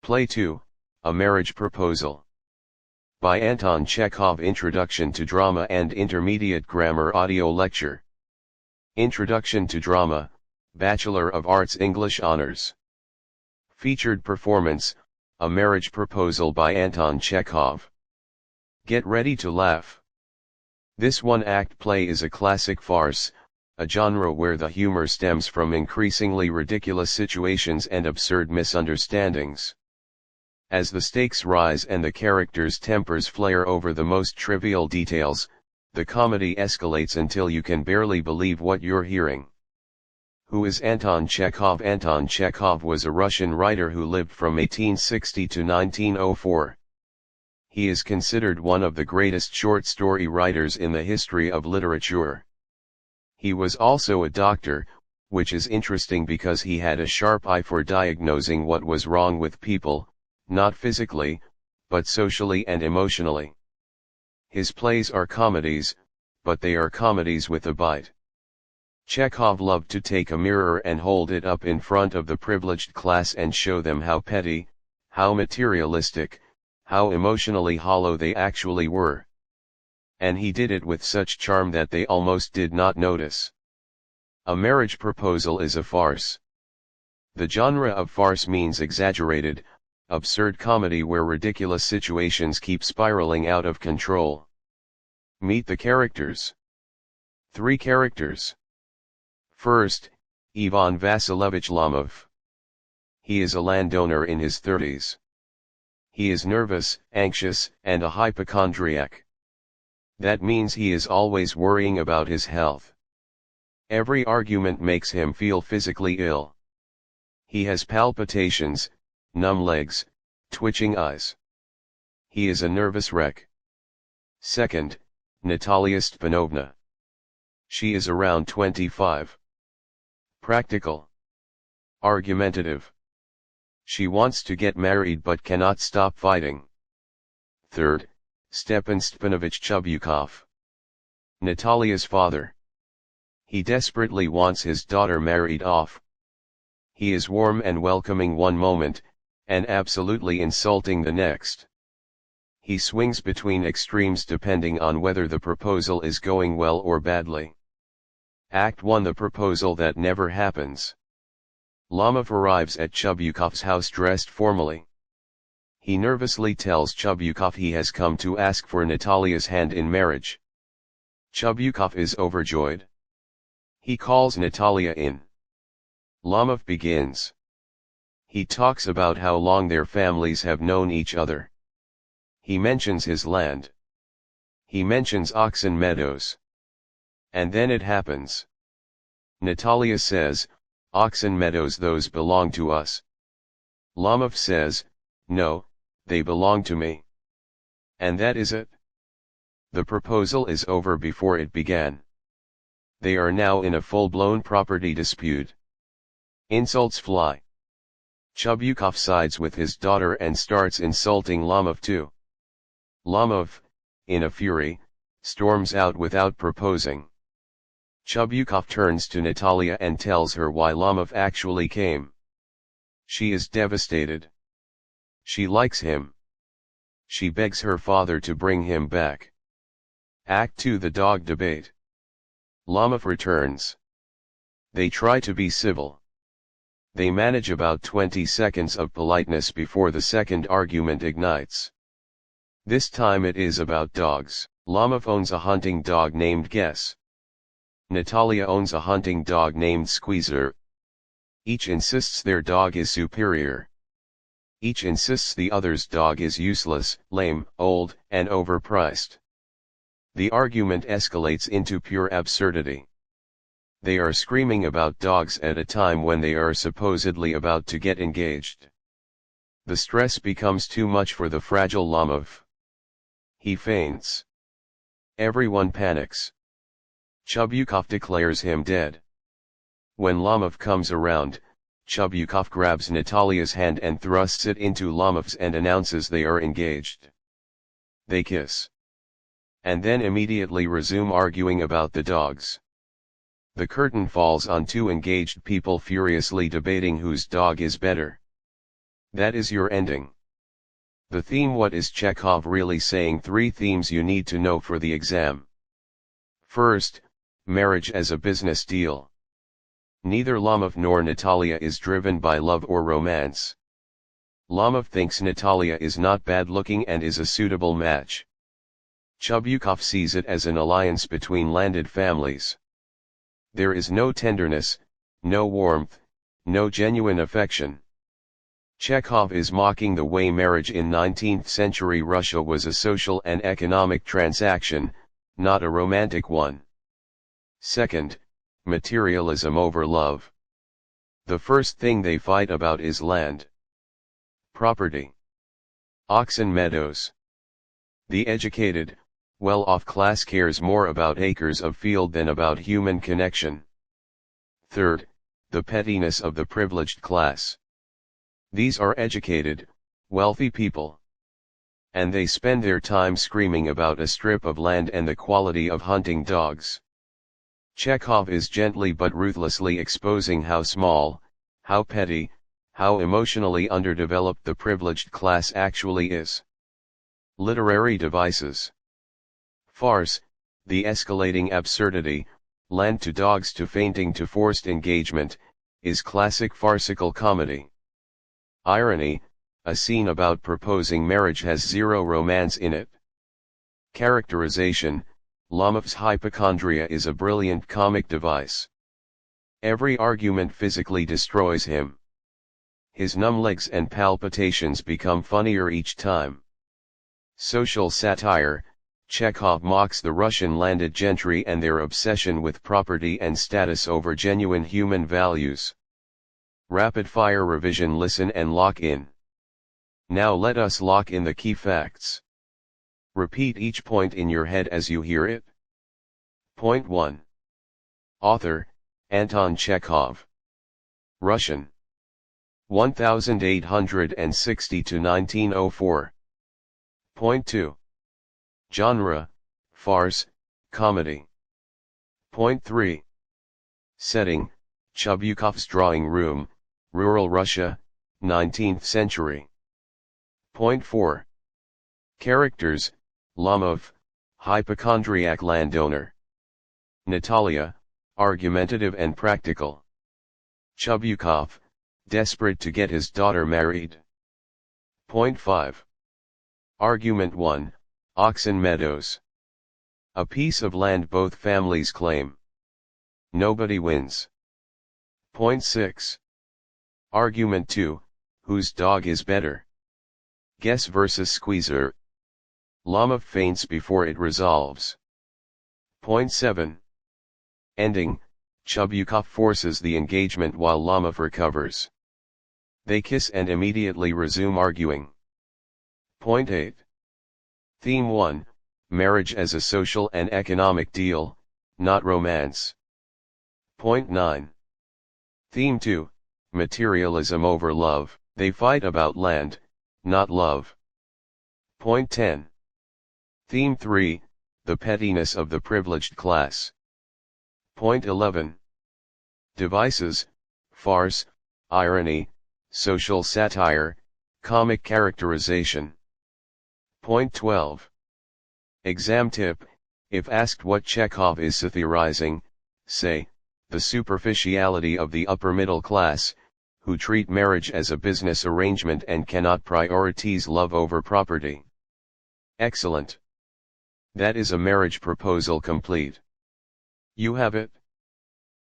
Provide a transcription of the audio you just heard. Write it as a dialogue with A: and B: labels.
A: Play 2, A Marriage Proposal. By Anton Chekhov. Introduction to Drama and Intermediate Grammar Audio Lecture. Introduction to Drama, Bachelor of Arts English Honors. Featured performance, A Marriage Proposal by Anton Chekhov. Get ready to laugh. This one-act play is a classic farce, a genre where the humor stems from increasingly ridiculous situations and absurd misunderstandings. As the stakes rise and the characters' tempers flare over the most trivial details, the comedy escalates until you can barely believe what you're hearing. Who is Anton Chekhov? Anton Chekhov was a Russian writer who lived from 1860 to 1904. He is considered one of the greatest short story writers in the history of literature. He was also a doctor, which is interesting because he had a sharp eye for diagnosing what was wrong with people, not physically, but socially and emotionally. His plays are comedies, but they are comedies with a bite. Chekhov loved to take a mirror and hold it up in front of the privileged class and show them how petty, how materialistic, how emotionally hollow they actually were. And he did it with such charm that they almost did not notice. A Marriage Proposal is a farce. The genre of farce means exaggerated, absurd comedy where ridiculous situations keep spiraling out of control. Meet the characters. 3 characters. First, Ivan Vasilievich Lomov. He is a landowner in his 30s. He is nervous, anxious, and a hypochondriac. That means he is always worrying about his health. Every argument makes him feel physically ill. He has palpitations, numb legs, twitching eyes. He is a nervous wreck. Second, Natalia Stepanovna. She is around 25. Practical. Argumentative. She wants to get married but cannot stop fighting. Third, Stepan Stepanovich Chubyukov. Natalia's father. He desperately wants his daughter married off. He is warm and welcoming one moment, and absolutely insulting the next. He swings between extremes depending on whether the proposal is going well or badly. Act 1: The proposal that never happens. Lomov arrives at Chubyukov's house dressed formally. He nervously tells Chubyukov he has come to ask for Natalia's hand in marriage. Chubyukov is overjoyed. He calls Natalia in. Lomov begins. He talks about how long their families have known each other. He mentions his land. He mentions oxen meadows. And then it happens. Natalia says, "Oxen meadows, those belong to us." Lomov says, "No, they belong to me." And that is it. The proposal is over before it began. They are now in a full-blown property dispute. Insults fly. Chubyukov sides with his daughter and starts insulting Lomov too. Lomov, in a fury, storms out without proposing. Chubyukov turns to Natalia and tells her why Lomov actually came. She is devastated. She likes him. She begs her father to bring him back. Act 2: The dog debate. Lomov returns. They try to be civil. They manage about 20 seconds of politeness before the second argument ignites. This time it is about dogs. Lomov owns a hunting dog named Guess. Natalia owns a hunting dog named Squeezer. Each insists their dog is superior. Each insists the other's dog is useless, lame, old, and overpriced. The argument escalates into pure absurdity. They are screaming about dogs at a time when they are supposedly about to get engaged. The stress becomes too much for the fragile Lomov. He faints. Everyone panics. Chubyukov declares him dead. When Lomov comes around, Chubyukov grabs Natalia's hand and thrusts it into Lomov's and announces they are engaged. They kiss. And then immediately resume arguing about the dogs. The curtain falls on 2 engaged people furiously debating whose dog is better. That is your ending. The theme. What is Chekhov really saying? 3 themes you need to know for the exam. First, marriage as a business deal. Neither Lomov nor Natalia is driven by love or romance. Lomov thinks Natalia is not bad looking and is a suitable match. Chekhov sees it as an alliance between landed families. There is no tenderness, no warmth, no genuine affection. Chekhov is mocking the way marriage in 19th century Russia was a social and economic transaction, not a romantic one. Second, materialism over love. The first thing they fight about is land. Property. Oxen meadows. The educated, well-off class cares more about acres of field than about human connection. Third, the pettiness of the privileged class. These are educated, wealthy people. And they spend their time screaming about a strip of land and the quality of hunting dogs. Chekhov is gently but ruthlessly exposing how small, how petty, how emotionally underdeveloped the privileged class actually is. Literary devices. Farce, the escalating absurdity, land to dogs to fainting to forced engagement, is classic farcical comedy. Irony, a scene about proposing marriage has zero romance in it. Characterization, Lomov's hypochondria is a brilliant comic device. Every argument physically destroys him. His numb legs and palpitations become funnier each time. Social satire, Chekhov mocks the Russian landed gentry and their obsession with property and status over genuine human values. Rapid-fire revision. Listen and lock in. Now let us lock in the key facts. Repeat each point in your head as you hear it. Point 1. Author, Anton Chekhov. Russian. 1860 to 1904. Point 2. Genre, farce, comedy. Point 3. Setting, Chekhov's drawing room, rural Russia, 19th century. Point 4. Characters, Lomov, hypochondriac landowner. Natalia, argumentative and practical. Chekhov, desperate to get his daughter married. Point 5. Argument 1, Oxen Meadows. A piece of land both families claim. Nobody wins. Point 6. Argument 2, whose dog is better? Guess versus squeezer. Lomov faints before it resolves. Point 7. Ending, Chekhov forces the engagement while Lomov recovers. They kiss and immediately resume arguing. Point 8. Theme 1, marriage as a social and economic deal, not romance. Point 9. Theme 2, materialism over love, they fight about land, not love. Point 10. Theme 3, the pettiness of the privileged class. Point 11. Devices, farce, irony, social satire, comic characterization. Point 12. Exam tip, if asked what Chekhov is satirizing, say, the superficiality of the upper middle class, who treat marriage as a business arrangement and cannot prioritize love over property. Excellent. That is a marriage proposal complete. You have it.